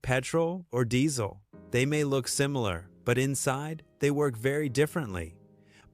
petrol or diesel. They may look similar, but inside, they work very differently.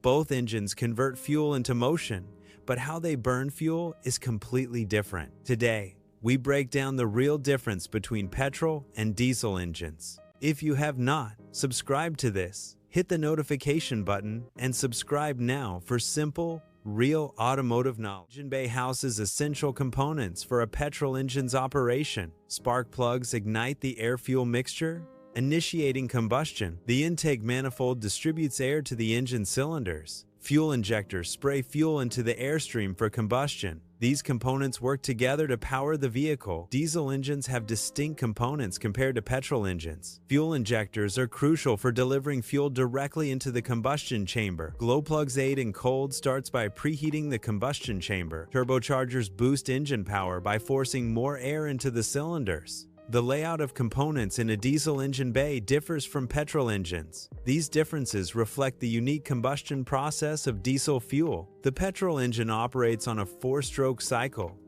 Both engines convert fuel into motion, but how they burn fuel is completely different. Today, we break down the real difference between petrol and diesel engines. If you have not subscribed to this, hit the notification button and subscribe now for simple, real automotive knowledge. Engine bay houses essential components for a petrol engine's operation. Spark plugs ignite the air-fuel mixture, initiating combustion. The intake manifold distributes air to the engine cylinders. Fuel injectors spray fuel into the airstream for combustion. These components work together to power the vehicle. Diesel engines have distinct components compared to petrol engines. Fuel injectors are crucial for delivering fuel directly into the combustion chamber. Glow plugs aid in cold starts by preheating the combustion chamber. Turbochargers boost engine power by forcing more air into the cylinders. The layout of components in a diesel engine bay differs from petrol engines. These differences reflect the unique combustion process of diesel fuel. The petrol engine operates on a 4-stroke cycle: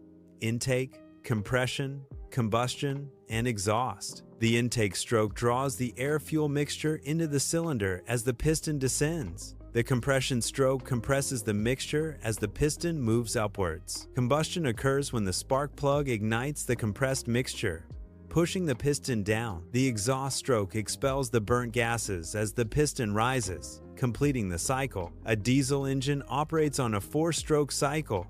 intake, compression, combustion, and exhaust. The intake stroke draws the air-fuel mixture into the cylinder as the piston descends. The compression stroke compresses the mixture as the piston moves upwards. Combustion occurs when the spark plug ignites the compressed mixture, pushing the piston down. The exhaust stroke expels the burnt gases as the piston rises, completing the cycle. A diesel engine operates on a 4-stroke cycle: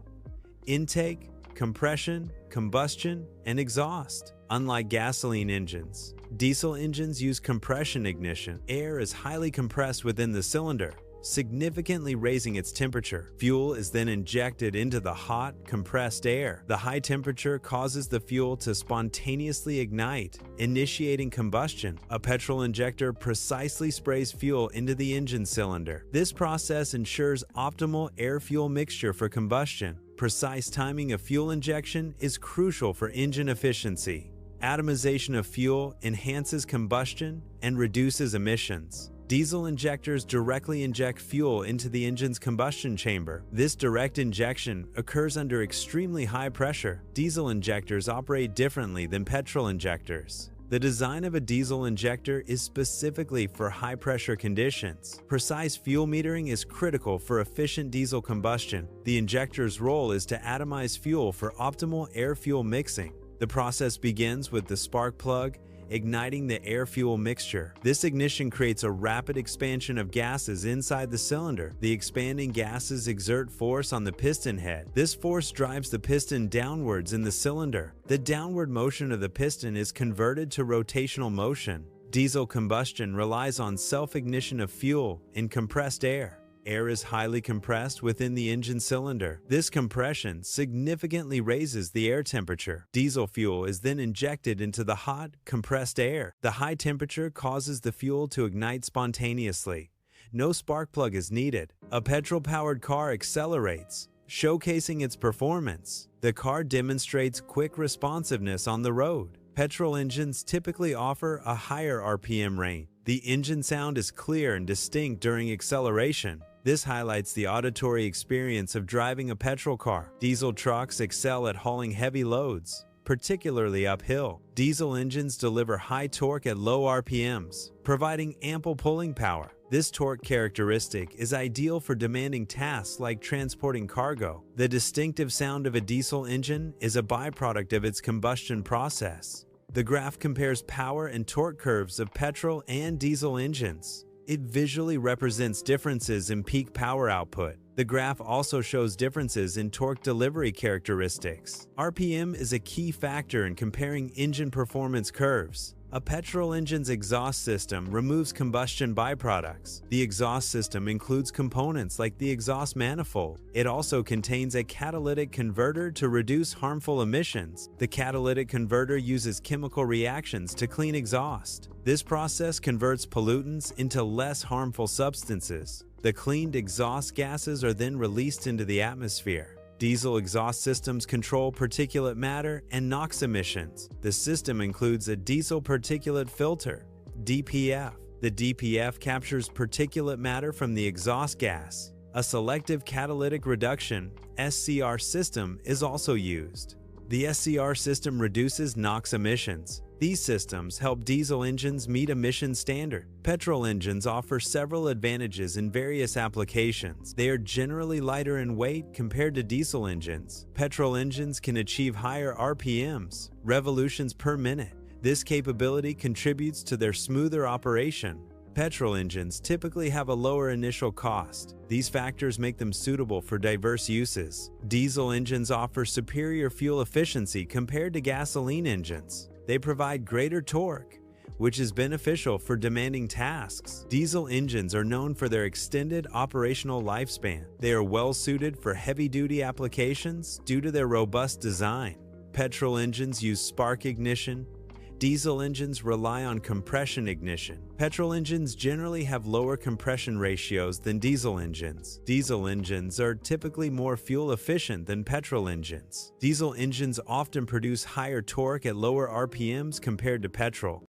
intake, compression, combustion, and exhaust. Unlike gasoline engines, diesel engines use compression ignition. Air is highly compressed within the cylinder, significantly raising its temperature. Fuel is then injected into the hot, compressed air. The high temperature causes the fuel to spontaneously ignite, initiating combustion. A petrol injector precisely sprays fuel into the engine cylinder. This process ensures optimal air-fuel mixture for combustion. Precise timing of fuel injection is crucial for engine efficiency. Atomization of fuel enhances combustion and reduces emissions. Diesel injectors directly inject fuel into the engine's combustion chamber. This direct injection occurs under extremely high pressure. Diesel injectors operate differently than petrol injectors. The design of a diesel injector is specifically for high-pressure conditions. Precise fuel metering is critical for efficient diesel combustion. The injector's role is to atomize fuel for optimal air-fuel mixing. The process begins with the spark plug igniting the air-fuel mixture. This ignition creates a rapid expansion of gases inside the cylinder. The expanding gases exert force on the piston head. This force drives the piston downwards in the cylinder. The downward motion of the piston is converted to rotational motion. Diesel combustion relies on self-ignition of fuel in compressed air. Air is highly compressed within the engine cylinder. This compression significantly raises the air temperature. Diesel fuel is then injected into the hot, compressed air. The high temperature causes the fuel to ignite spontaneously. No spark plug is needed. A petrol-powered car accelerates, showcasing its performance. The car demonstrates quick responsiveness on the road. Petrol engines typically offer a higher RPM range. The engine sound is clear and distinct during acceleration. This highlights the auditory experience of driving a petrol car. Diesel trucks excel at hauling heavy loads, particularly uphill. Diesel engines deliver high torque at low RPMs, providing ample pulling power. This torque characteristic is ideal for demanding tasks like transporting cargo. The distinctive sound of a diesel engine is a byproduct of its combustion process. The graph compares power and torque curves of petrol and diesel engines. It visually represents differences in peak power output. The graph also shows differences in torque delivery characteristics. RPM is a key factor in comparing engine performance curves. A petrol engine's exhaust system removes combustion byproducts. The exhaust system includes components like the exhaust manifold. It also contains a catalytic converter to reduce harmful emissions. The catalytic converter uses chemical reactions to clean exhaust. This process converts pollutants into less harmful substances. The cleaned exhaust gases are then released into the atmosphere. Diesel exhaust systems control particulate matter and NOx emissions. The system includes a diesel particulate filter, DPF. The DPF captures particulate matter from the exhaust gas. A selective catalytic reduction, SCR system, is also used. The SCR system reduces NOx emissions. These systems help diesel engines meet emission standards. Petrol engines offer several advantages in various applications. They are generally lighter in weight compared to diesel engines. Petrol engines can achieve higher RPMs, revolutions per minute. This capability contributes to their smoother operation. Petrol engines typically have a lower initial cost. These factors make them suitable for diverse uses. Diesel engines offer superior fuel efficiency compared to gasoline engines. They provide greater torque, which is beneficial for demanding tasks. Diesel engines are known for their extended operational lifespan. They are well suited for heavy-duty applications due to their robust design. Petrol engines use spark ignition. Diesel engines rely on compression ignition. Petrol engines generally have lower compression ratios than diesel engines. Diesel engines are typically more fuel efficient than petrol engines. Diesel engines often produce higher torque at lower RPMs compared to petrol.